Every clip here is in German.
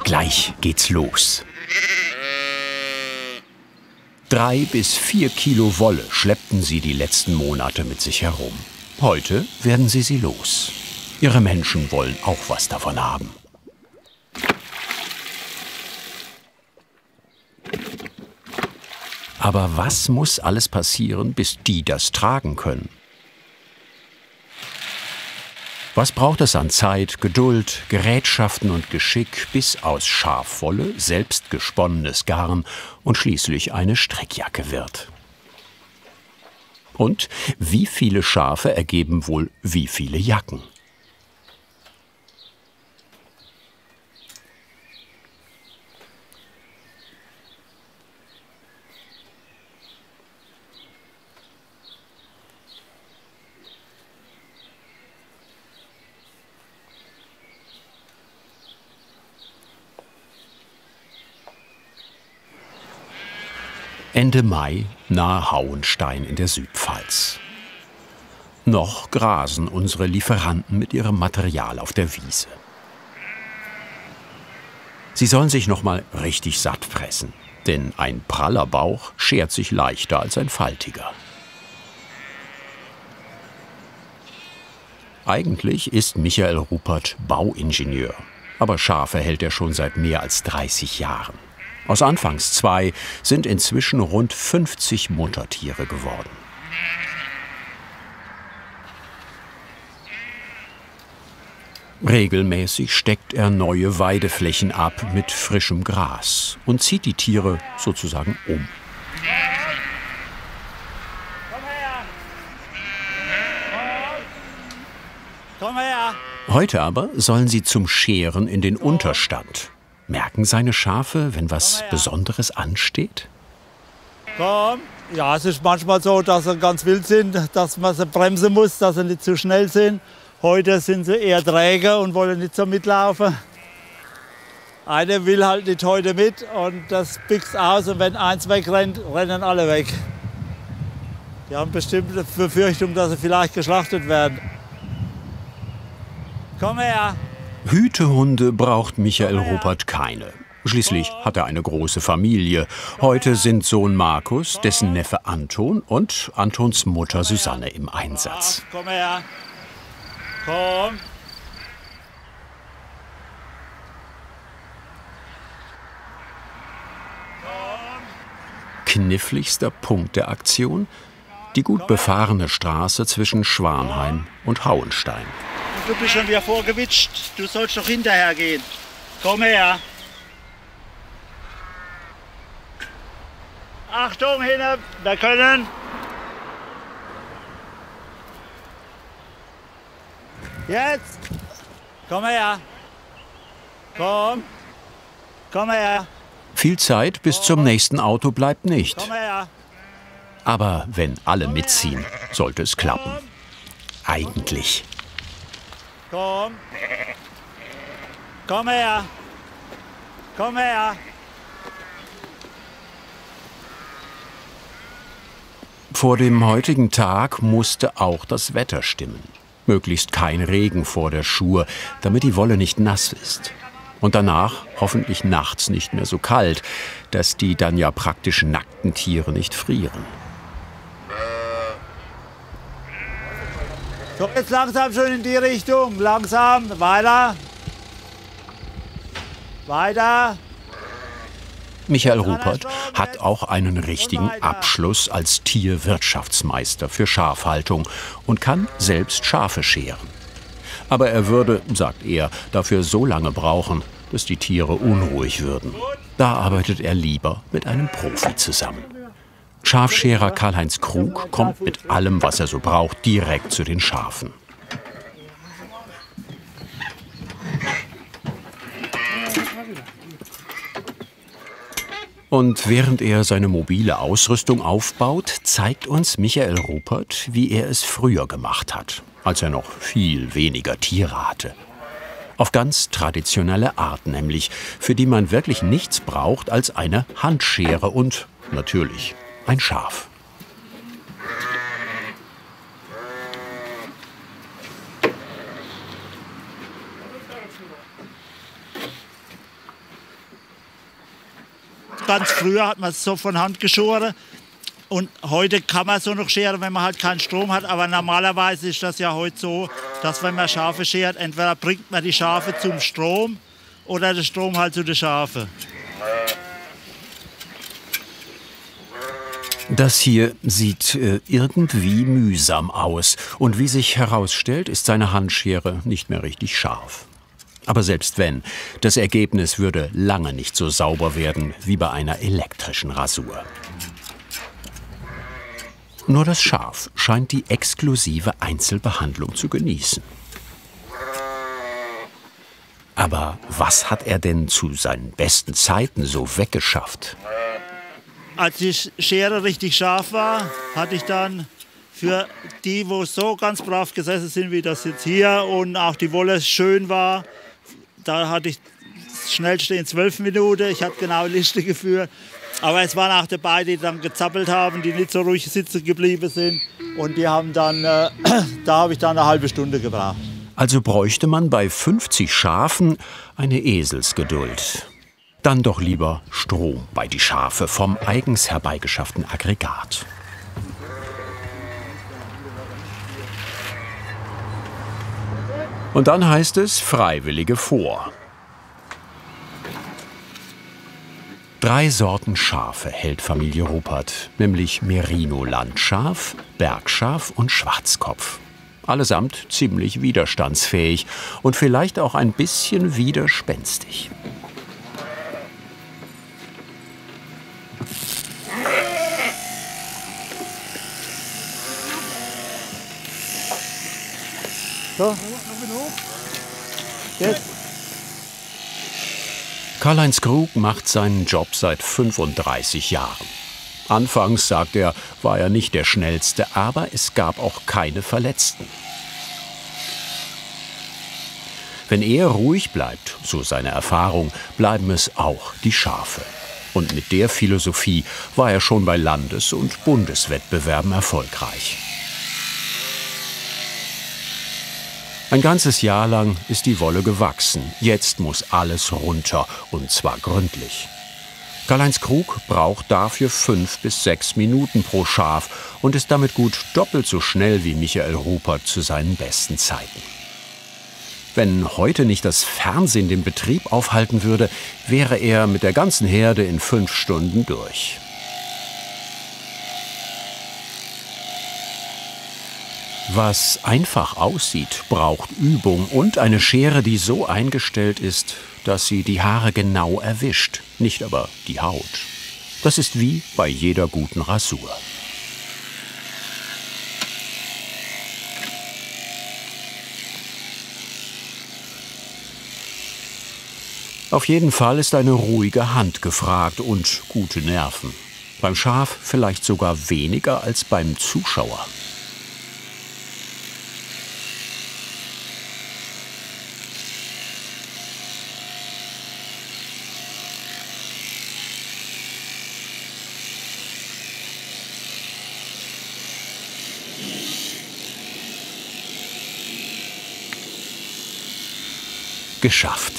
Gleich geht's los. 3 bis 4 Kilo Wolle schleppten sie die letzten Monate mit sich herum. Heute werden sie los. Ihre Menschen wollen auch was davon haben. Aber was muss alles passieren, bis die das tragen können? Was braucht es an Zeit, Geduld, Gerätschaften und Geschick, bis aus Schafwolle selbst gesponnenes Garn und schließlich eine Strickjacke wird? Und wie viele Schafe ergeben wohl wie viele Jacken? Ende Mai nahe Hauenstein in der Südpfalz. Noch grasen unsere Lieferanten mit ihrem Material auf der Wiese. Sie sollen sich noch mal richtig satt fressen, denn ein praller Bauch schert sich leichter als ein faltiger. Eigentlich ist Michael Ruppert Bauingenieur, aber Schafe hält er schon seit mehr als 30 Jahren. Aus anfangs 2 sind inzwischen rund 50 Muttertiere geworden. Regelmäßig steckt er neue Weideflächen ab mit frischem Gras und zieht die Tiere sozusagen um. Komm her! Heute aber sollen sie zum Scheren in den Unterstand. Merken seine Schafe, wenn was Besonderes ansteht? Komm! Ja, es ist manchmal so, dass sie ganz wild sind, dass man sie bremsen muss, dass sie nicht zu schnell sind. Heute sind sie eher träge und wollen nicht so mitlaufen. Einer will halt nicht heute mit und das biegt aus und wenn eins wegrennt, rennen alle weg. Die haben bestimmt die Befürchtung, dass sie vielleicht geschlachtet werden. Komm her! Hütehunde braucht Michael Ruppert keine. Schließlich hat er eine große Familie. Heute sind Sohn Markus, dessen Neffe Anton und Antons Mutter Susanne im Einsatz. Komm her! Komm! Kniffligster Punkt der Aktion: die gut befahrene Straße zwischen Schwanheim und Hauenstein. Du bist schon wieder vorgewitscht. Du sollst doch hinterher gehen. Komm her. Achtung, hinten. Wir können. Jetzt. Komm her. Komm. Komm her. Viel Zeit bis zum nächsten Auto bleibt nicht. Komm her. Aber wenn alle mitziehen, sollte es klappen. Eigentlich. Komm. Komm her. Komm her. Vor dem heutigen Tag musste auch das Wetter stimmen. Möglichst kein Regen vor der Schur, damit die Wolle nicht nass ist. Und danach hoffentlich nachts nicht mehr so kalt, dass die dann ja praktisch nackten Tiere nicht frieren. So, jetzt langsam schon in die Richtung. Langsam. Weiter. Weiter. Michael Ruppert hat auch einen richtigen Abschluss als Tierwirtschaftsmeister für Schafhaltung und kann selbst Schafe scheren. Aber er würde, sagt er, dafür so lange brauchen, dass die Tiere unruhig würden. Da arbeitet er lieber mit einem Profi zusammen. Schafscherer Karl-Heinz Krug kommt mit allem, was er so braucht, direkt zu den Schafen. Und während er seine mobile Ausrüstung aufbaut, zeigt uns Michael Ruppert, wie er es früher gemacht hat, als er noch viel weniger Tiere hatte. Auf ganz traditionelle Art nämlich, für die man wirklich nichts braucht als eine Handschere und natürlich ein Schaf. ganz früher hat man es so von Hand geschoren. Und heute kann man so noch scheren, wenn man halt keinen Strom hat. Aber normalerweise ist das ja heute so, dass wenn man Schafe schert, entweder bringt man die Schafe zum Strom oder der Strom halt zu den Schafen. Das hier sieht irgendwie mühsam aus. Und wie sich herausstellt, ist seine Handschere nicht mehr richtig scharf. Aber selbst wenn, das Ergebnis würde lange nicht so sauber werden wie bei einer elektrischen Rasur. Nur das Schaf scheint die exklusive Einzelbehandlung zu genießen. Aber was hat er denn zu seinen besten Zeiten so weggeschafft? Als die Schere richtig scharf war, hatte ich dann für die, wo so ganz brav gesessen sind, wie das jetzt hier, und auch die Wolle schön war, da hatte ich das schnellste in 12 Minuten. Ich habe genau Liste geführt. Aber es waren auch dabei, die dann gezappelt haben, die nicht so ruhig sitzen geblieben sind. Und die haben dann, da habe ich dann eine halbe Stunde gebraucht. Also bräuchte man bei 50 Schafen eine Eselsgeduld. Dann doch lieber Strom bei die Schafe vom eigens herbeigeschafften Aggregat. Und dann heißt es Freiwillige vor. 3 Sorten Schafe hält Familie Ruppert, nämlich Merino-Landschaf, Bergschaf und Schwarzkopf. Allesamt ziemlich widerstandsfähig und vielleicht auch ein bisschen widerspenstig. So, jetzt. Karl-Heinz Krug macht seinen Job seit 35 Jahren. Anfangs, sagt er, war er nicht der Schnellste, aber es gab auch keine Verletzten. Wenn er ruhig bleibt, so seine Erfahrung, bleiben es auch die Schafe. Und mit der Philosophie war er schon bei Landes- und Bundeswettbewerben erfolgreich. Ein ganzes Jahr lang ist die Wolle gewachsen. Jetzt muss alles runter, und zwar gründlich. Karl-Heinz Krug braucht dafür 5 bis 6 Minuten pro Schaf und ist damit gut doppelt so schnell wie Michael Ruppert zu seinen besten Zeiten. Wenn heute nicht das Fernsehen den Betrieb aufhalten würde, wäre er mit der ganzen Herde in 5 Stunden durch. Was einfach aussieht, braucht Übung und eine Schere, die so eingestellt ist, dass sie die Haare genau erwischt, nicht aber die Haut. Das ist wie bei jeder guten Rasur. Auf jeden Fall ist eine ruhige Hand gefragt und gute Nerven. Beim Schaf vielleicht sogar weniger als beim Zuschauer. Geschafft.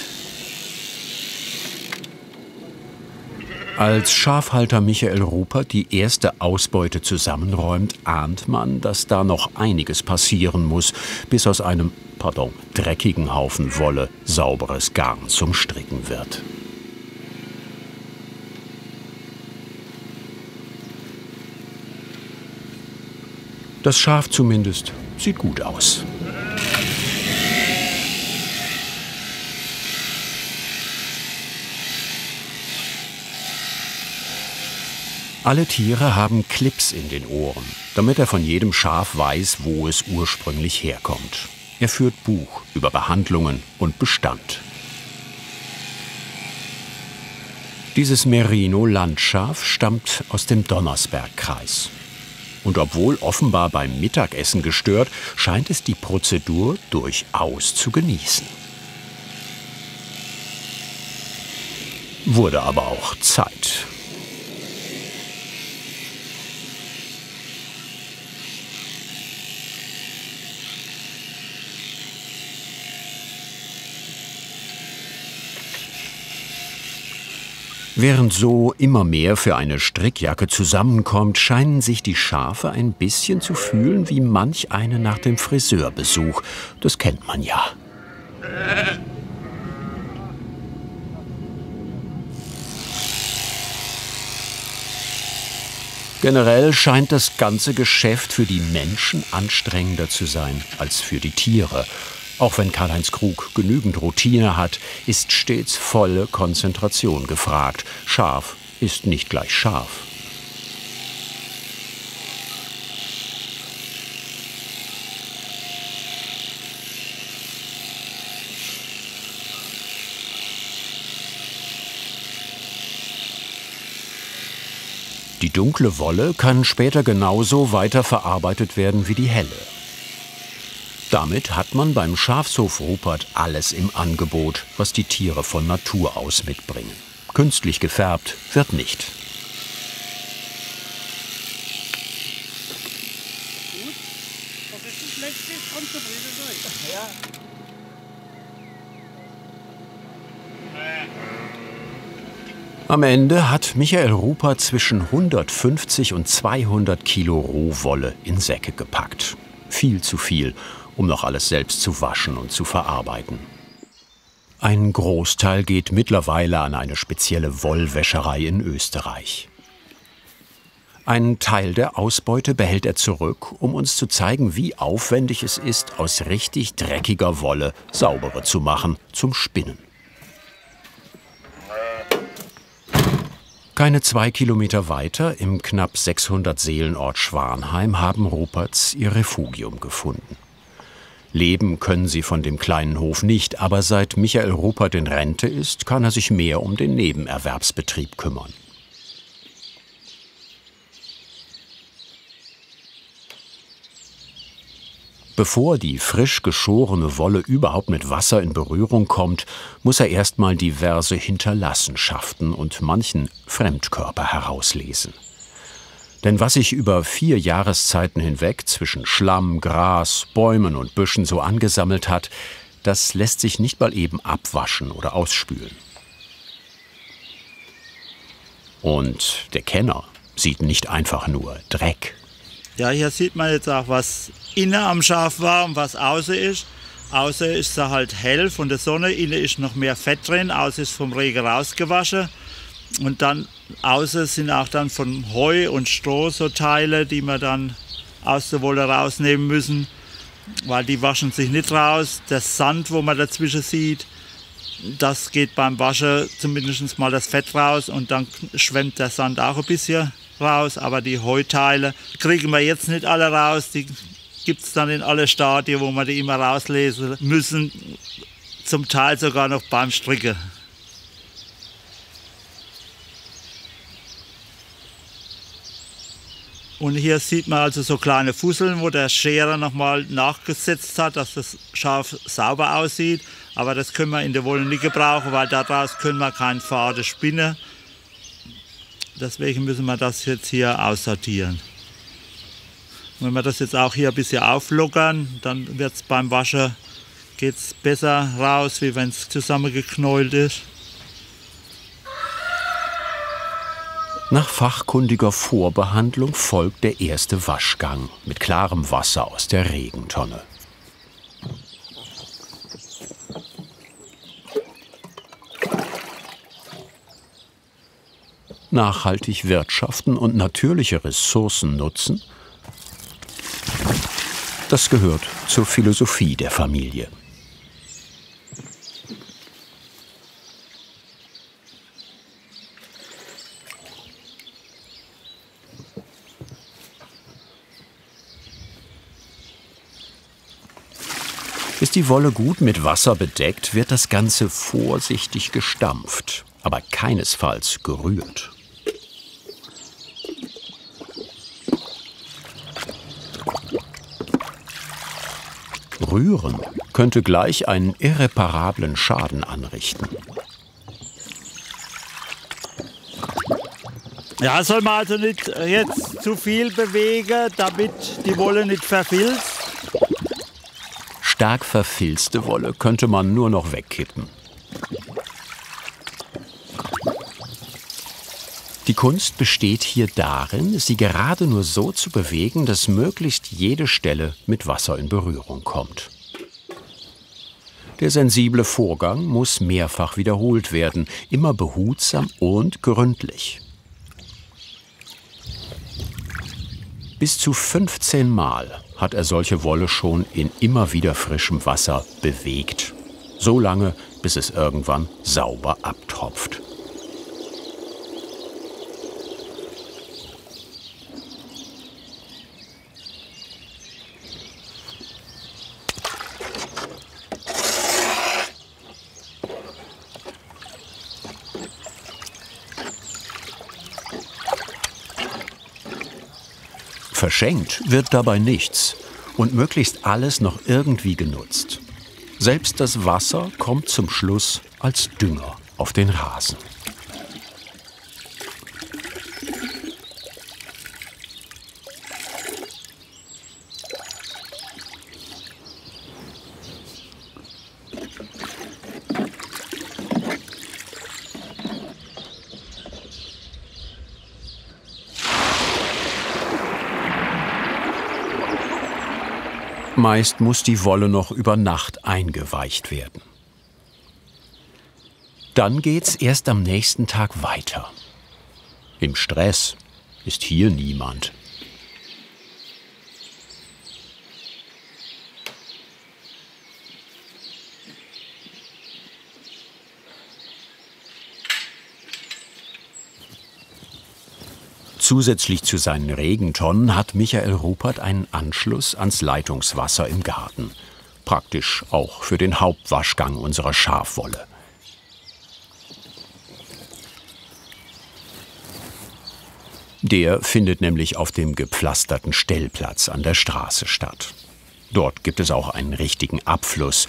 Als Schafhalter Michael Ruppert die erste Ausbeute zusammenräumt, ahnt man, dass da noch einiges passieren muss, bis aus einem, dreckigen Haufen Wolle sauberes Garn zum Stricken wird. Das Schaf zumindest sieht gut aus. Alle Tiere haben Clips in den Ohren, damit er von jedem Schaf weiß, wo es ursprünglich herkommt. Er führt Buch über Behandlungen und Bestand. Dieses Merino-Landschaf stammt aus dem Donnersbergkreis. Und obwohl offenbar beim Mittagessen gestört, scheint es die Prozedur durchaus zu genießen. Wurde aber auch Zeit. Während so immer mehr für eine Strickjacke zusammenkommt, scheinen sich die Schafe ein bisschen zu fühlen wie manch eine nach dem Friseurbesuch. Das kennt man ja. Generell scheint das ganze Geschäft für die Menschen anstrengender zu sein als für die Tiere. Auch wenn Karl-Heinz Krug genügend Routine hat, ist stets volle Konzentration gefragt. Scharf ist nicht gleich scharf. Die dunkle Wolle kann später genauso weiterverarbeitet werden wie die helle. Damit hat man beim Schafshof Rupert alles im Angebot, was die Tiere von Natur aus mitbringen. Künstlich gefärbt wird nicht. Am Ende hat Michael Rupert zwischen 150 und 200 Kilo Rohwolle in Säcke gepackt. Viel zu viel, um noch alles selbst zu waschen und zu verarbeiten. Ein Großteil geht mittlerweile an eine spezielle Wollwäscherei in Österreich. Einen Teil der Ausbeute behält er zurück, um uns zu zeigen, wie aufwendig es ist, aus richtig dreckiger Wolle saubere zu machen zum Spinnen. Keine 2 Kilometer weiter, im knapp 600 Seelenort Schwanheim, haben Ruperts ihr Refugium gefunden. Leben können sie von dem kleinen Hof nicht, aber seit Michael Rupert in Rente ist, kann er sich mehr um den Nebenerwerbsbetrieb kümmern. Bevor die frisch geschorene Wolle überhaupt mit Wasser in Berührung kommt, muss er erstmal diverse Hinterlassenschaften und manchen Fremdkörper herauslesen. Denn was sich über 4 Jahreszeiten hinweg zwischen Schlamm, Gras, Bäumen und Büschen so angesammelt hat, das lässt sich nicht mal eben abwaschen oder ausspülen. Und der Kenner sieht nicht einfach nur Dreck. Ja, hier sieht man jetzt auch, was innen am Schaf war und was außen ist. Außen ist es halt hell von der Sonne, innen ist noch mehr Fett drin, außen ist vom Regen rausgewaschen. Und dann außen sind auch dann von Heu und Stroh so Teile, die wir dann aus der Wolle rausnehmen müssen, weil die waschen sich nicht raus. Der Sand, wo man dazwischen sieht, das geht beim Waschen zumindest mal das Fett raus und dann schwemmt der Sand auch ein bisschen raus. Aber die Heuteile kriegen wir jetzt nicht alle raus, die gibt es dann in alle Stadien, wo wir die immer rauslesen müssen, zum Teil sogar noch beim Stricken. Und hier sieht man also so kleine Fusseln, wo der Scherer nochmal nachgesetzt hat, dass das Schaf sauber aussieht. Aber das können wir in der Wolle nicht gebrauchen, weil daraus können wir keinen Faden spinnen. Deswegen müssen wir das jetzt hier aussortieren. Wenn wir das jetzt auch hier ein bisschen auflockern, dann wird es beim Waschen geht's besser raus, wie wenn es zusammengeknäult ist. Nach fachkundiger Vorbehandlung folgt der erste Waschgang mit klarem Wasser aus der Regentonne. Nachhaltig wirtschaften und natürliche Ressourcen nutzen, das gehört zur Philosophie der Familie. Ist die Wolle gut mit Wasser bedeckt, wird das Ganze vorsichtig gestampft, aber keinesfalls gerührt. Rühren könnte gleich einen irreparablen Schaden anrichten. Ja, soll man also nicht jetzt zu viel bewegen, damit die Wolle nicht verfilzt. Stark verfilzte Wolle könnte man nur noch wegkippen. Die Kunst besteht hier darin, sie gerade nur so zu bewegen, dass möglichst jede Stelle mit Wasser in Berührung kommt. Der sensible Vorgang muss mehrfach wiederholt werden, immer behutsam und gründlich. Bis zu 15 Mal hat er solche Wolle schon in immer wieder frischem Wasser bewegt. So lange, bis es irgendwann sauber abtropft. Verschenkt wird dabei nichts und möglichst alles noch irgendwie genutzt. Selbst das Wasser kommt zum Schluss als Dünger auf den Rasen. Meist muss die Wolle noch über Nacht eingeweicht werden. Dann geht's erst am nächsten Tag weiter. Im Stress ist hier niemand. Zusätzlich zu seinen Regentonnen hat Michael Ruppert einen Anschluss ans Leitungswasser im Garten. Praktisch auch für den Hauptwaschgang unserer Schafwolle. Der findet nämlich auf dem gepflasterten Stellplatz an der Straße statt. Dort gibt es auch einen richtigen Abfluss.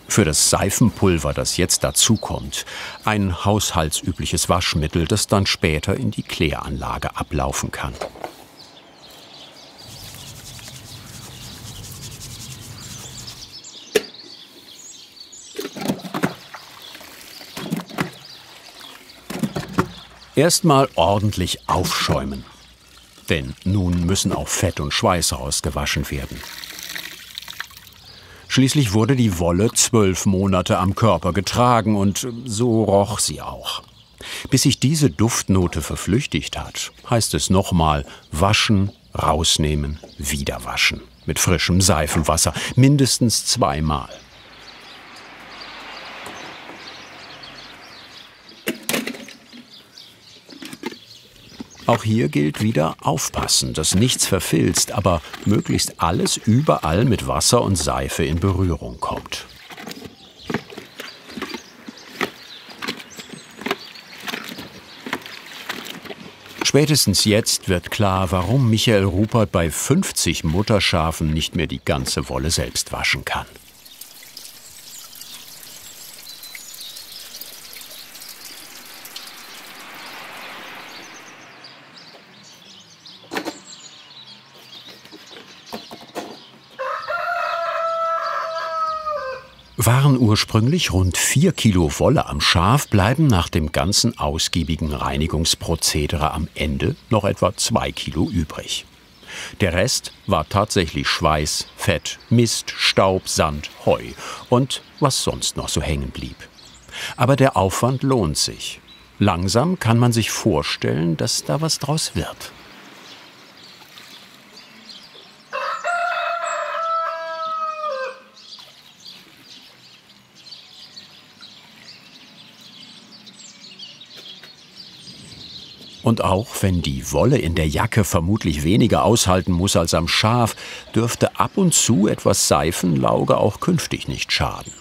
Für das Seifenpulver, das jetzt dazukommt, ein haushaltsübliches Waschmittel, das dann später in die Kläranlage ablaufen kann. Erstmal ordentlich aufschäumen, denn nun müssen auch Fett und Schweiß rausgewaschen werden. Schließlich wurde die Wolle 12 Monate am Körper getragen und so roch sie auch. Bis sich diese Duftnote verflüchtigt hat, heißt es nochmal waschen, rausnehmen, wieder waschen. Mit frischem Seifenwasser, mindestens 2-mal. Auch hier gilt wieder aufpassen, dass nichts verfilzt, aber möglichst alles überall mit Wasser und Seife in Berührung kommt. Spätestens jetzt wird klar, warum Michael Ruppert bei 50 Mutterschafen nicht mehr die ganze Wolle selbst waschen kann. Waren ursprünglich rund 4 Kilo Wolle am Schaf, bleiben nach dem ganzen ausgiebigen Reinigungsprozedere am Ende noch etwa 2 Kilo übrig. Der Rest war tatsächlich Schweiß, Fett, Mist, Staub, Sand, Heu und was sonst noch so hängen blieb. Aber der Aufwand lohnt sich. Langsam kann man sich vorstellen, dass da was draus wird. Und auch wenn die Wolle in der Jacke vermutlich weniger aushalten muss als am Schaf, dürfte ab und zu etwas Seifenlauge auch künftig nicht schaden.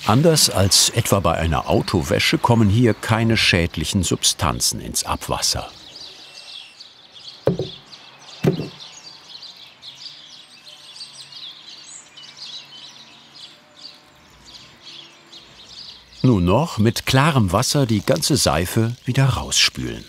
Anders als etwa bei einer Autowäsche kommen hier keine schädlichen Substanzen ins Abwasser. Nun noch mit klarem Wasser die ganze Seife wieder rausspülen.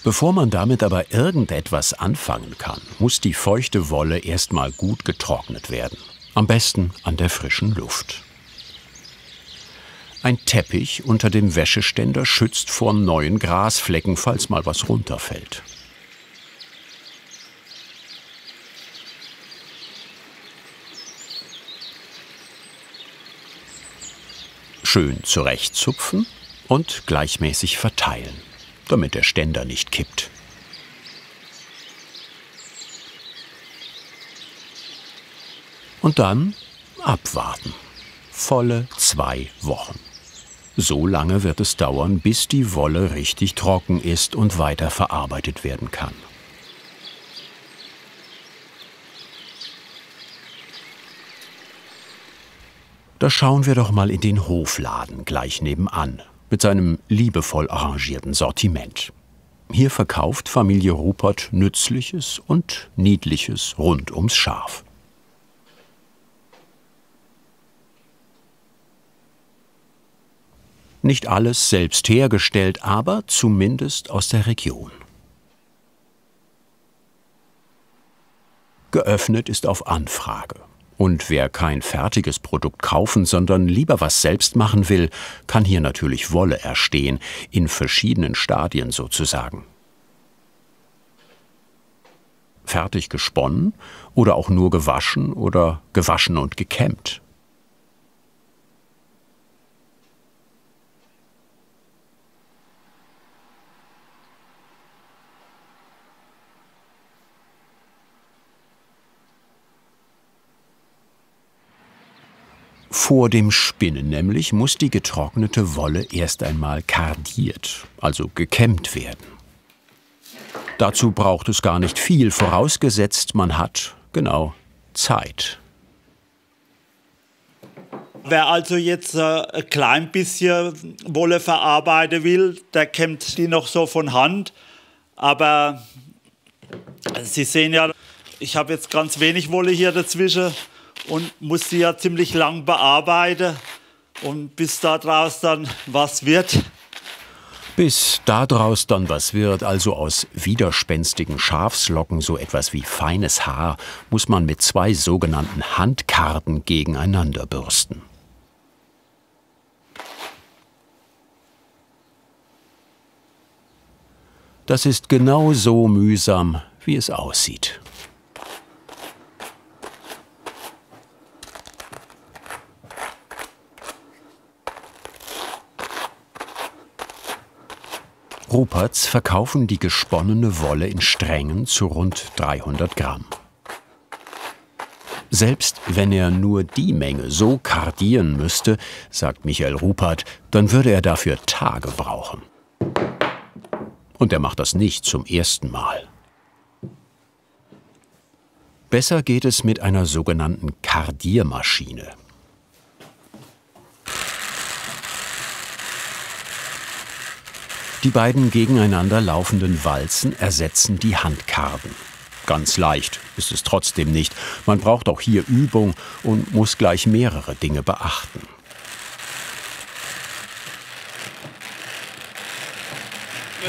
Bevor man damit aber irgendetwas anfangen kann, muss die feuchte Wolle erstmal gut getrocknet werden. Am besten an der frischen Luft. Ein Teppich unter dem Wäscheständer schützt vor neuen Grasflecken, falls mal was runterfällt. Schön zurechtzupfen und gleichmäßig verteilen, damit der Ständer nicht kippt. Und dann abwarten. Volle 2 Wochen. So lange wird es dauern, bis die Wolle richtig trocken ist und weiter verarbeitet werden kann. Da schauen wir doch mal in den Hofladen gleich nebenan, mit seinem liebevoll arrangierten Sortiment. Hier verkauft Familie Rupert Nützliches und Niedliches rund ums Schaf. Nicht alles selbst hergestellt, aber zumindest aus der Region. Geöffnet ist auf Anfrage. Und wer kein fertiges Produkt kaufen, sondern lieber was selbst machen will, kann hier natürlich Wolle erstehen, in verschiedenen Stadien sozusagen. Fertig gesponnen oder auch nur gewaschen oder gewaschen und gekämmt. Vor dem Spinnen nämlich muss die getrocknete Wolle erst einmal kardiert, also gekämmt werden. Dazu braucht es gar nicht viel, vorausgesetzt man hat, genau, Zeit. Wer also jetzt ein klein bisschen Wolle verarbeiten will, der kämmt die noch so von Hand. Aber Sie sehen ja, ich habe jetzt ganz wenig Wolle hier dazwischen und muss die ja ziemlich lang bearbeiten. Und bis daraus dann was wird. Bis daraus dann was wird, also aus widerspenstigen Schafslocken so etwas wie feines Haar, muss man mit 2 sogenannten Handkarten gegeneinander bürsten. Das ist genau so mühsam, wie es aussieht. Ruperts verkaufen die gesponnene Wolle in Strängen zu rund 300 Gramm. Selbst wenn er nur die Menge so kardieren müsste, sagt Michael Rupert, dann würde er dafür Tage brauchen. Und er macht das nicht zum ersten Mal. Besser geht es mit einer sogenannten Kardiermaschine. Die beiden gegeneinander laufenden Walzen ersetzen die Handkarten. Ganz leicht ist es trotzdem nicht. Man braucht auch hier Übung und muss gleich mehrere Dinge beachten.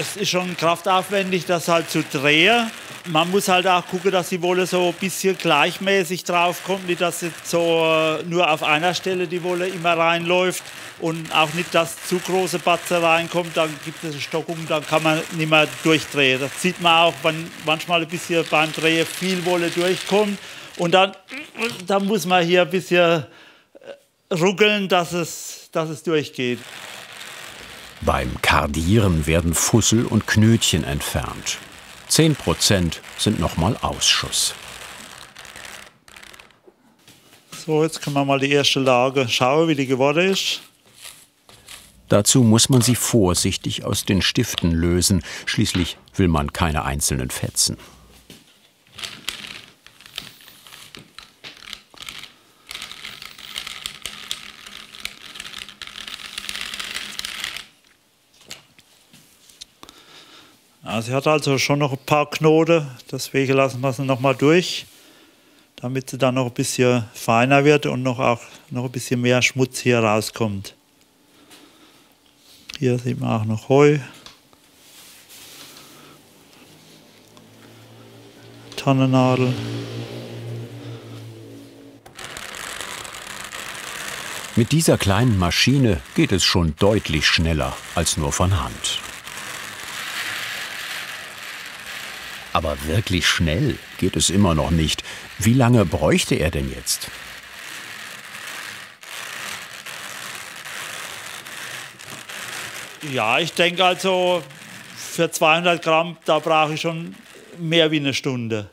Es ist schon kraftaufwendig, das halt zu drehen. Man muss halt auch gucken, dass die Wolle so ein bisschen gleichmäßig draufkommt, nicht dass jetzt so nur auf einer Stelle die Wolle immer reinläuft und auch nicht, dass zu große Batzen reinkommt, dann gibt es eine Stockung, dann kann man nicht mehr durchdrehen. Das sieht man auch, wenn manchmal ein bisschen beim Drehen viel Wolle durchkommt und dann muss man hier ein bisschen ruckeln, dass es durchgeht. Beim Kardieren werden Fussel und Knötchen entfernt. 10% sind nochmal Ausschuss. So, jetzt können wir mal die erste Lage schauen, wie die geworden ist. Dazu muss man sie vorsichtig aus den Stiften lösen. Schließlich will man keine einzelnen fetzen. Sie hat also schon noch ein paar Knoten, deswegen lassen wir sie noch mal durch, damit sie dann noch ein bisschen feiner wird und noch ein bisschen mehr Schmutz hier rauskommt. Hier sieht man auch noch Heu. Tannennadel. Mit dieser kleinen Maschine geht es schon deutlich schneller als nur von Hand. Aber wirklich schnell geht es immer noch nicht. Wie lange bräuchte er denn jetzt? Ja, ich denke also, für 200 Gramm, da brauche ich schon mehr wie eine Stunde.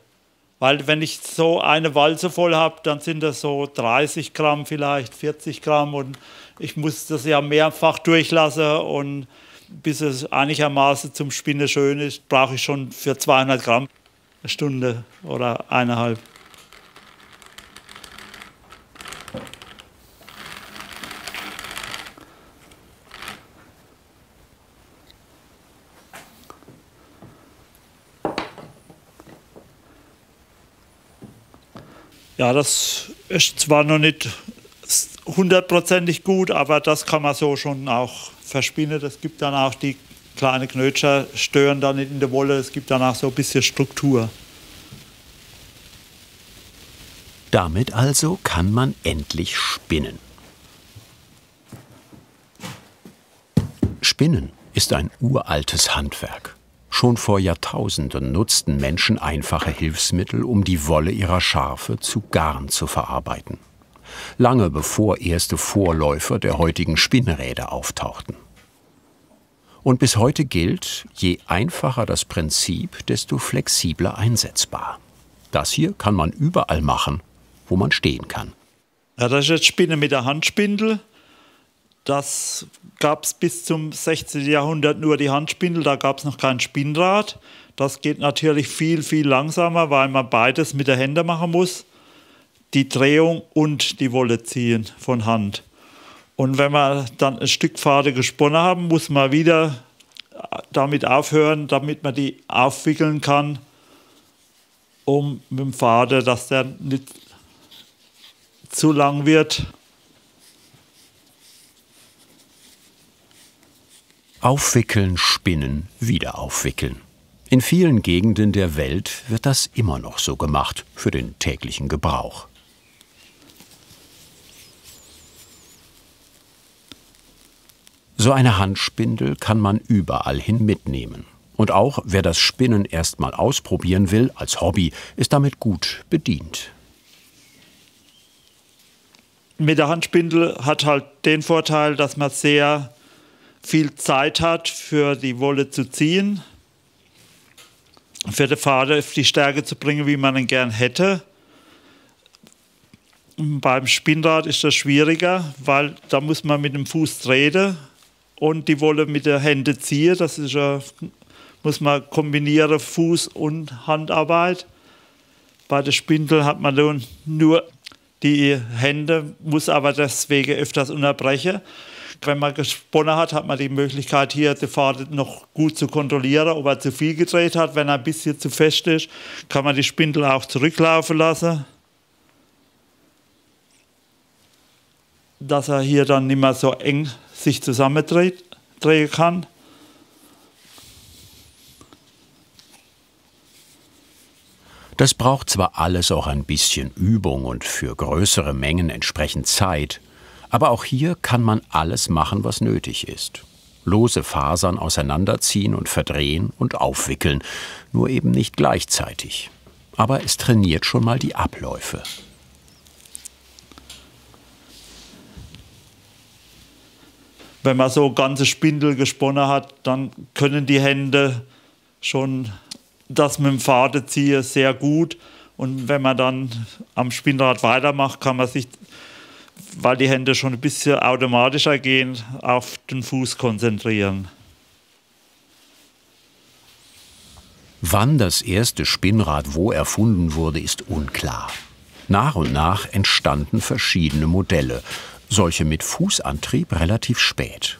Weil wenn ich so eine Walze voll habe, dann sind das so 30 Gramm vielleicht, 40 Gramm. Und ich muss das ja mehrfach durchlassen. Und bis es einigermaßen zum Spinnen schön ist, brauche ich schon für 200 Gramm eine Stunde oder 1,5. Ja, das ist zwar noch nicht 100%ig gut, aber das kann man so schon auch verspinnen. Es gibt dann auch die kleinen Knötscher, stören dann nicht in der Wolle, es gibt dann auch so ein bisschen Struktur. Damit also kann man endlich spinnen. Spinnen ist ein uraltes Handwerk. Schon vor Jahrtausenden nutzten Menschen einfache Hilfsmittel, um die Wolle ihrer Schafe zu Garn zu verarbeiten. Lange bevor erste Vorläufer der heutigen Spinnräder auftauchten. Und bis heute gilt, je einfacher das Prinzip, desto flexibler einsetzbar. Das hier kann man überall machen, wo man stehen kann. Ja, das ist jetzt Spinnen mit der Handspindel. Das gab es bis zum 16. Jahrhundert nur die Handspindel, da gab es noch kein Spinnrad. Das geht natürlich viel, viel langsamer, weil man beides mit der Hände machen muss. Die Drehung und die Wolle ziehen von Hand. Und wenn wir dann ein Stück Faden gesponnen haben, muss man wieder damit aufhören, damit man die aufwickeln kann, um mit dem Faden, dass der nicht zu lang wird. Aufwickeln, spinnen, wieder aufwickeln. In vielen Gegenden der Welt wird das immer noch so gemacht, für den täglichen Gebrauch. So eine Handspindel kann man überall hin mitnehmen. Und auch wer das Spinnen erst mal ausprobieren will, als Hobby, ist damit gut bedient. Mit der Handspindel hat halt den Vorteil, dass man sehr viel Zeit hat, für die Wolle zu ziehen, für den Faden auf die Stärke zu bringen, wie man ihn gern hätte. Beim Spinnrad ist das schwieriger, weil da muss man mit dem Fuß treten und die Wolle mit den Händen ziehen. Das ist muss man kombinieren, Fuß- und Handarbeit. Bei der Spindel hat man nur die Hände, muss aber deswegen öfters unterbrechen. Wenn man gesponnen hat, hat man die Möglichkeit, hier den Faden noch gut zu kontrollieren, ob er zu viel gedreht hat. Wenn er ein bisschen zu fest ist, kann man die Spindel auch zurücklaufen lassen, dass er hier dann nicht mehr so eng sich zusammendrehen kann. Das braucht zwar alles auch ein bisschen Übung und für größere Mengen entsprechend Zeit, aber auch hier kann man alles machen, was nötig ist. Lose Fasern auseinanderziehen und verdrehen und aufwickeln, nur eben nicht gleichzeitig. Aber es trainiert schon mal die Abläufe. Wenn man so ganze Spindel gesponnen hat, dann können die Hände schon das mit dem Faden ziehen sehr gut. Und wenn man dann am Spinnrad weitermacht, kann man sich, weil die Hände schon ein bisschen automatischer gehen, auf den Fuß konzentrieren. Wann das erste Spinnrad wo erfunden wurde, ist unklar. Nach und nach entstanden verschiedene Modelle, solche mit Fußantrieb relativ spät.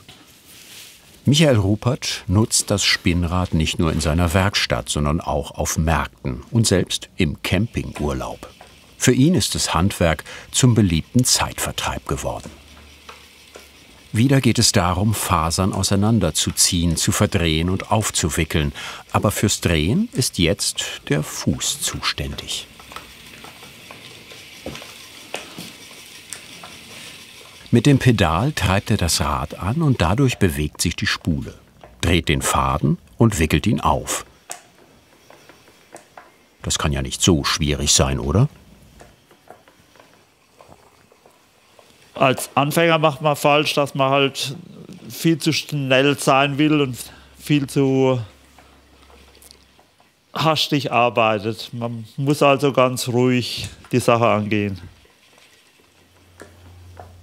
Michael Ruppert nutzt das Spinnrad nicht nur in seiner Werkstatt, sondern auch auf Märkten und selbst im Campingurlaub. Für ihn ist das Handwerk zum beliebten Zeitvertreib geworden. Wieder geht es darum, Fasern auseinanderzuziehen, zu verdrehen und aufzuwickeln. Aber fürs Drehen ist jetzt der Fuß zuständig. Mit dem Pedal treibt er das Rad an und dadurch bewegt sich die Spule, dreht den Faden und wickelt ihn auf. Das kann ja nicht so schwierig sein, oder? Als Anfänger macht man falsch, dass man halt viel zu schnell sein will und viel zu hastig arbeitet. Man muss also ganz ruhig die Sache angehen.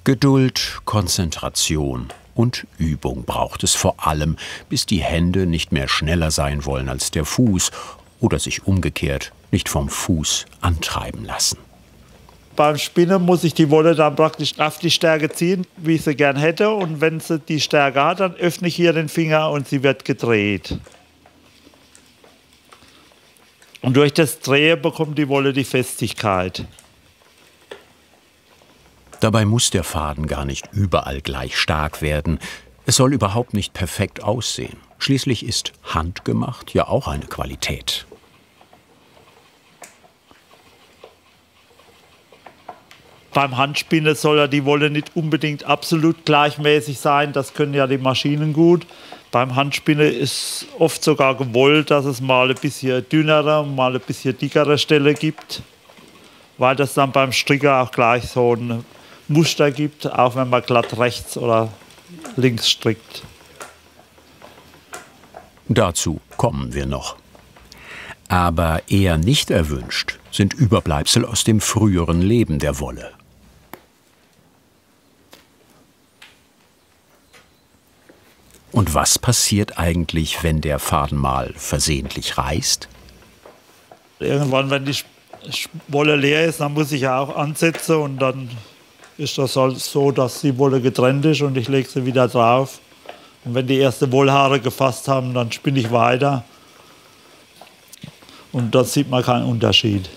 Geduld, Konzentration und Übung braucht es vor allem, bis die Hände nicht mehr schneller sein wollen als der Fuß oder sich umgekehrt nicht vom Fuß antreiben lassen. Beim Spinnen muss ich die Wolle dann praktisch auf die Stärke ziehen, wie ich sie gern hätte. Und wenn sie die Stärke hat, dann öffne ich hier den Finger und sie wird gedreht. Und durch das Drehen bekommt die Wolle die Festigkeit. Dabei muss der Faden gar nicht überall gleich stark werden. Es soll überhaupt nicht perfekt aussehen. Schließlich ist handgemacht ja auch eine Qualität. Beim Handspinnen soll ja die Wolle nicht unbedingt absolut gleichmäßig sein. Das können ja die Maschinen gut. Beim Handspinnen ist oft sogar gewollt, dass es mal ein bisschen dünnere und mal ein bisschen dickere Stelle gibt. Weil das dann beim Stricken auch gleich so ein Muster gibt, auch wenn man glatt rechts oder links strickt. Dazu kommen wir noch. Aber eher nicht erwünscht sind Überbleibsel aus dem früheren Leben der Wolle. Und was passiert eigentlich, wenn der Faden mal versehentlich reißt? Irgendwann, wenn die Wolle leer ist, dann muss ich ja auch ansetzen und dann ist das halt so, dass die Wolle getrennt ist und ich lege sie wieder drauf. Und wenn die ersten Wollhaare gefasst haben, dann spinne ich weiter. Und da sieht man keinen Unterschied.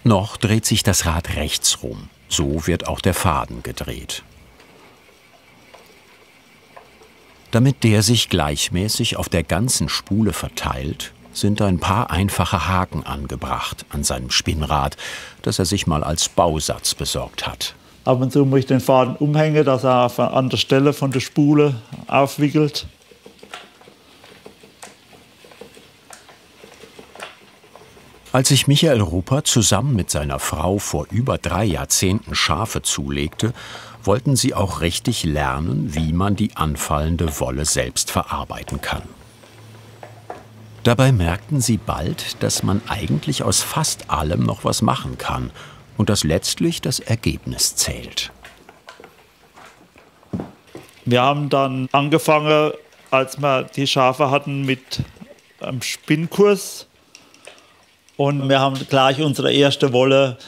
Noch dreht sich das Rad rechts rum. So wird auch der Faden gedreht. Damit der sich gleichmäßig auf der ganzen Spule verteilt, sind ein paar einfache Haken angebracht an seinem Spinnrad, das er sich mal als Bausatz besorgt hat. Ab und zu muss ich den Faden umhängen, dass er auf einer anderen Stelle von der Spule aufwickelt. Als sich Michael Ruppert zusammen mit seiner Frau vor über 3 Jahrzehnten Schafe zulegte, wollten sie auch richtig lernen, wie man die anfallende Wolle selbst verarbeiten kann. Dabei merkten sie bald, dass man eigentlich aus fast allem noch was machen kann und dass letztlich das Ergebnis zählt. Wir haben dann angefangen, als wir die Schafe hatten, mit einem Spinnkurs. Und wir haben gleich unsere erste Wolle,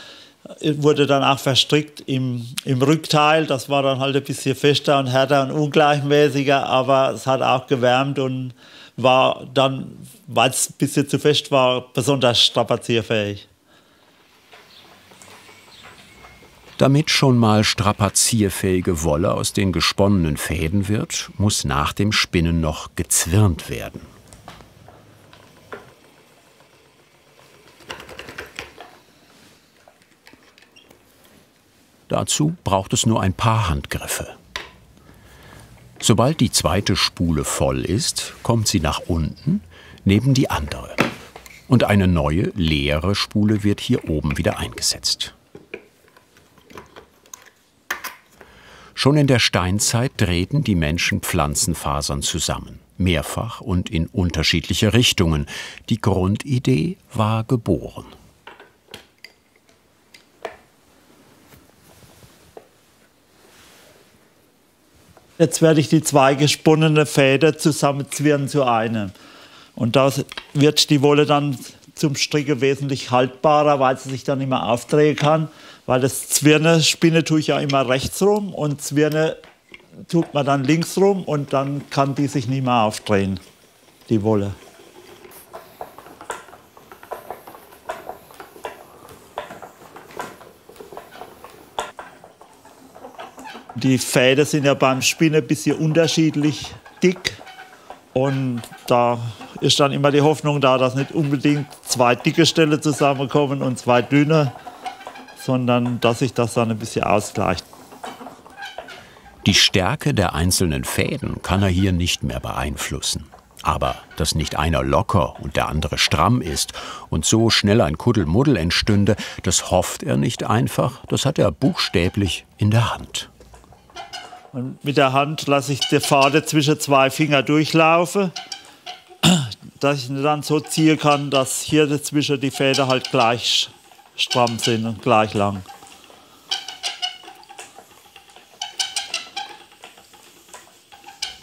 wurde dann auch verstrickt im Rückteil. Das war dann halt ein bisschen fester und härter und ungleichmäßiger, aber es hat auch gewärmt und war dann, weil es ein bisschen zu fest war, besonders strapazierfähig. Damit schon mal strapazierfähige Wolle aus den gesponnenen Fäden wird, muss nach dem Spinnen noch gezwirnt werden. Dazu braucht es nur ein paar Handgriffe. Sobald die zweite Spule voll ist, kommt sie nach unten neben die andere. Und eine neue, leere Spule wird hier oben wieder eingesetzt. Schon in der Steinzeit drehten die Menschen Pflanzenfasern zusammen, mehrfach und in unterschiedliche Richtungen. Die Grundidee war geboren. Jetzt werde ich die zwei gesponnenen Fäden zusammenzwirren zu einem. Und da wird die Wolle dann zum Stricken wesentlich haltbarer, weil sie sich dann immer aufdrehen kann. Weil das Zwirnen, Spinnen tue ich ja immer rechts rum und Zwirnen tut man dann links rum und dann kann die sich nicht mehr aufdrehen, die Wolle. Die Fäden sind ja beim Spinnen ein bisschen unterschiedlich dick. Und da ist dann immer die Hoffnung da, dass nicht unbedingt 2 dicke Ställe zusammenkommen und 2 dünne, sondern dass sich das dann ein bisschen ausgleicht. Die Stärke der einzelnen Fäden kann er hier nicht mehr beeinflussen. Aber dass nicht einer locker und der andere stramm ist und so schnell ein Kuddelmuddel entstünde, das hofft er nicht einfach, das hat er buchstäblich in der Hand. Und mit der Hand lasse ich die Faden zwischen 2 Finger durchlaufen, dass ich dann so ziehen kann, dass hier dazwischen die Fäden halt gleich stramm sind und gleich lang.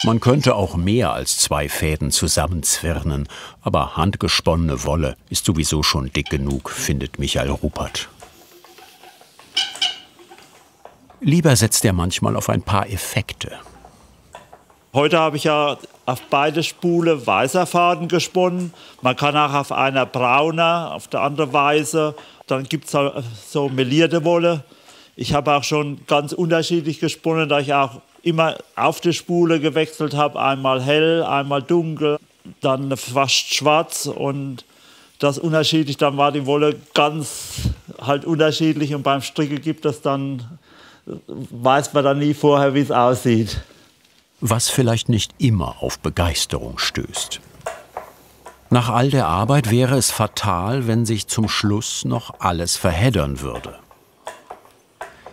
Man könnte auch mehr als 2 Fäden zusammenzwirnen, aber handgesponnene Wolle ist sowieso schon dick genug, findet Michael Ruppert. Lieber setzt er manchmal auf ein paar Effekte. Heute habe ich ja auf beide Spulen weißer Faden gesponnen. Man kann auch auf einer brauner, auf der anderen weiße. Dann gibt es so melierte Wolle. Ich habe auch schon ganz unterschiedlich gesponnen, da ich auch immer auf der Spule gewechselt habe. Einmal hell, einmal dunkel, dann fast schwarz und das unterschiedlich. Dann war die Wolle ganz halt unterschiedlich und beim Stricken gibt es dann, weiß man dann nie vorher, wie es aussieht. Was vielleicht nicht immer auf Begeisterung stößt. Nach all der Arbeit wäre es fatal, wenn sich zum Schluss noch alles verheddern würde.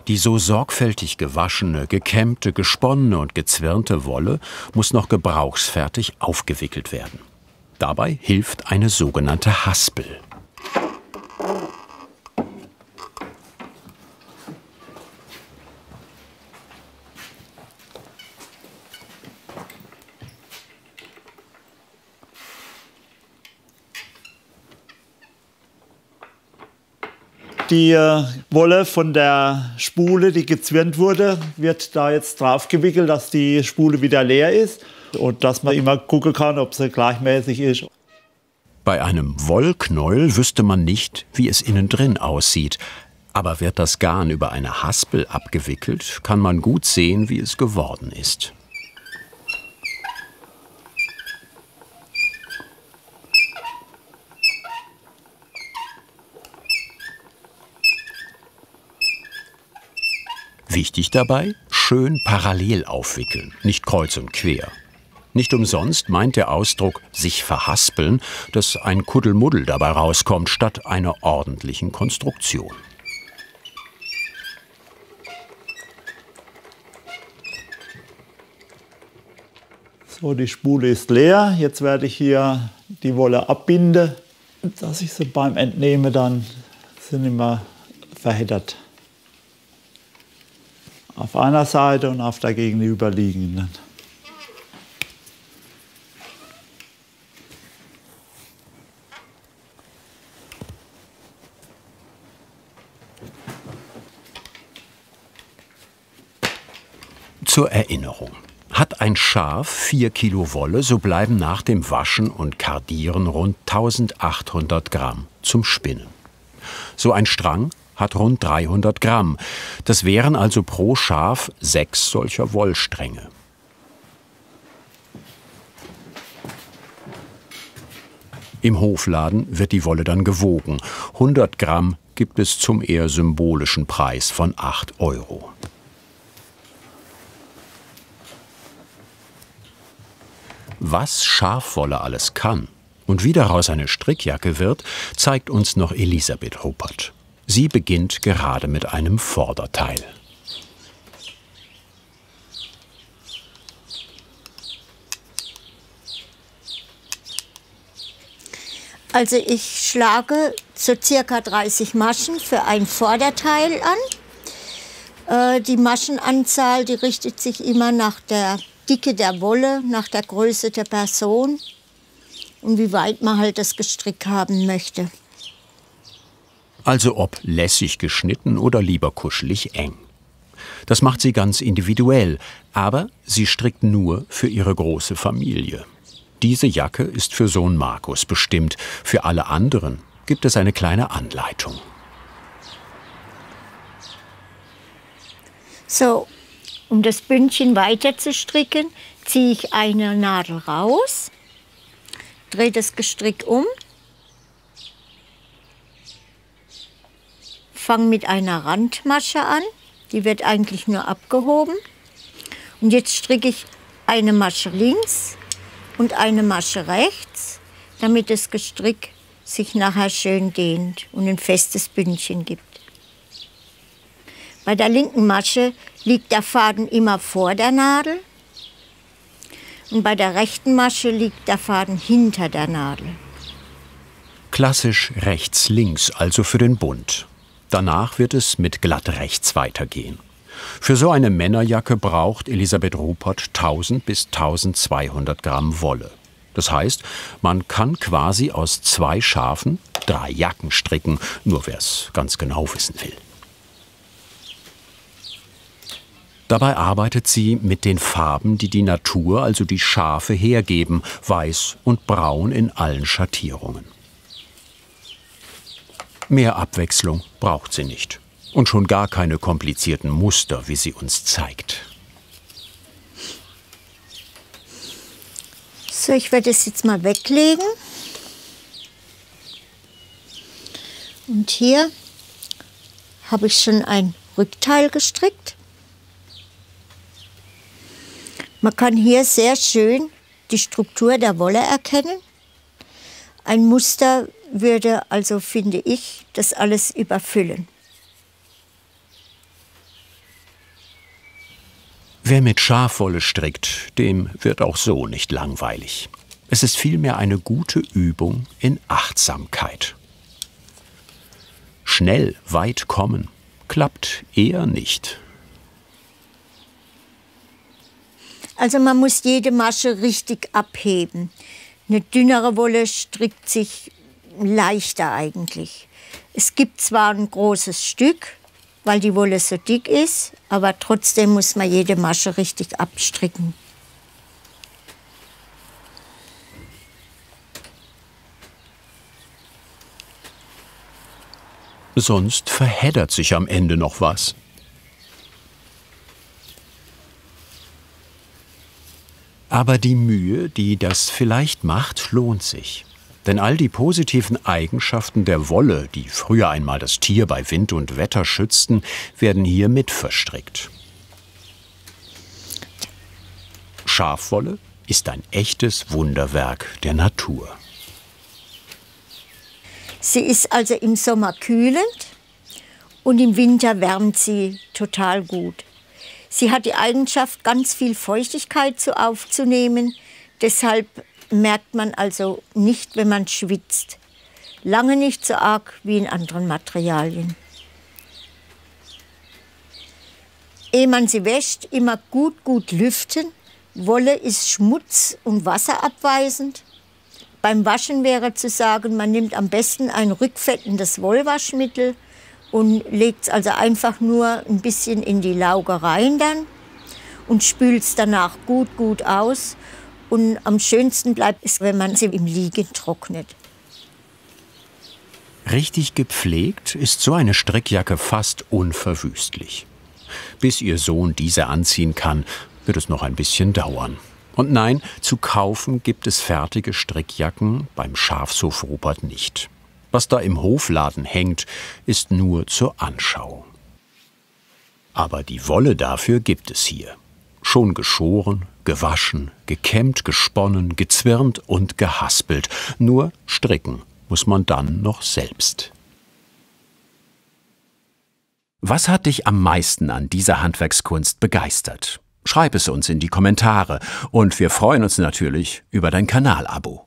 Die so sorgfältig gewaschene, gekämmte, gesponnene und gezwirnte Wolle muss noch gebrauchsfertig aufgewickelt werden. Dabei hilft eine sogenannte Haspel. Die Wolle von der Spule, die gezwirnt wurde, wird da jetzt drauf gewickelt, dass die Spule wieder leer ist und dass man immer gucken kann, ob sie gleichmäßig ist. Bei einem Wollknäuel wüsste man nicht, wie es innen drin aussieht. Aber wird das Garn über eine Haspel abgewickelt, kann man gut sehen, wie es geworden ist. Wichtig dabei, schön parallel aufwickeln, nicht kreuz und quer. Nicht umsonst meint der Ausdruck sich verhaspeln, dass ein Kuddelmuddel dabei rauskommt, statt einer ordentlichen Konstruktion. So, die Spule ist leer. Jetzt werde ich hier die Wolle abbinden, dass ich sie beim Entnehmen dann sind immer verheddert. Auf einer Seite und auf der gegenüberliegenden. Zur Erinnerung. Hat ein Schaf 4 Kilo Wolle, so bleiben nach dem Waschen und Kardieren rund 1800 Gramm zum Spinnen. So ein Strang hat rund 300 Gramm. Das wären also pro Schaf 6 solcher Wollstränge. Im Hofladen wird die Wolle dann gewogen. 100 Gramm gibt es zum eher symbolischen Preis von 8 Euro. Was Schafwolle alles kann und wie daraus eine Strickjacke wird, zeigt uns noch Elisabeth Ruppert. Sie beginnt gerade mit einem Vorderteil. Also ich schlage so circa 30 Maschen für ein Vorderteil an. Die Maschenanzahl, die richtet sich immer nach der Dicke der Wolle, nach der Größe der Person und wie weit man halt das Gestrick haben möchte. Also ob lässig geschnitten oder lieber kuschelig eng. Das macht sie ganz individuell, aber sie strickt nur für ihre große Familie. Diese Jacke ist für Sohn Markus bestimmt, für alle anderen gibt es eine kleine Anleitung. So, um das Bündchen weiter zu stricken, ziehe ich eine Nadel raus, drehe das Gestrick um, fange mit einer Randmasche an, die wird eigentlich nur abgehoben. Und jetzt stricke ich eine Masche links und eine Masche rechts, damit das Gestrick sich nachher schön dehnt und ein festes Bündchen gibt. Bei der linken Masche liegt der Faden immer vor der Nadel und bei der rechten Masche liegt der Faden hinter der Nadel. Klassisch rechts-links, also für den Bund. Danach wird es mit glatt rechts weitergehen. Für so eine Männerjacke braucht Elisabeth Ruppert 1000 bis 1200 Gramm Wolle. Das heißt, man kann quasi aus 2 Schafen 3 Jacken stricken, nur wer es ganz genau wissen will. Dabei arbeitet sie mit den Farben, die die Natur, also die Schafe, hergeben, weiß und braun in allen Schattierungen. Mehr Abwechslung braucht sie nicht. Und schon gar keine komplizierten Muster, wie sie uns zeigt. So, ich werde es jetzt mal weglegen. Und hier habe ich schon ein Rückteil gestrickt. Man kann hier sehr schön die Struktur der Wolle erkennen. Ein Muster würde also, finde ich, das alles überfüllen. Wer mit Schafwolle strickt, dem wird auch so nicht langweilig. Es ist vielmehr eine gute Übung in Achtsamkeit. Schnell weit kommen klappt eher nicht. Also man muss jede Masche richtig abheben. Eine dünnere Wolle strickt sich leichter eigentlich. Es gibt zwar ein großes Stück, weil die Wolle so dick ist, aber trotzdem muss man jede Masche richtig abstricken. Sonst verheddert sich am Ende noch was. Aber die Mühe, die das vielleicht macht, lohnt sich. Denn all die positiven Eigenschaften der Wolle, die früher einmal das Tier bei Wind und Wetter schützten, werden hier mit verstrickt. Schafwolle ist ein echtes Wunderwerk der Natur. Sie ist also im Sommer kühlend und im Winter wärmt sie total gut. Sie hat die Eigenschaft, ganz viel Feuchtigkeit aufzunehmen. Deshalb merkt man also nicht, wenn man schwitzt. Lange nicht so arg wie in anderen Materialien. Ehe man sie wäscht, immer gut lüften. Wolle ist schmutz- und wasserabweisend. Beim Waschen wäre zu sagen, man nimmt am besten ein rückfettendes Wollwaschmittel und legt es also einfach nur ein bisschen in die Lauge rein dann und spült es danach gut aus. Und am schönsten bleibt es, wenn man sie im Liegen trocknet. Richtig gepflegt ist so eine Strickjacke fast unverwüstlich. Bis Ihr Sohn diese anziehen kann, wird es noch ein bisschen dauern. Und nein, zu kaufen gibt es fertige Strickjacken beim Schafshof Ruppert nicht. Was da im Hofladen hängt, ist nur zur Anschauung. Aber die Wolle dafür gibt es hier. Schon geschoren, gewaschen, gekämmt, gesponnen, gezwirnt und gehaspelt. Nur stricken muss man dann noch selbst. Was hat dich am meisten an dieser Handwerkskunst begeistert? Schreib es uns in die Kommentare und wir freuen uns natürlich über dein Kanalabo.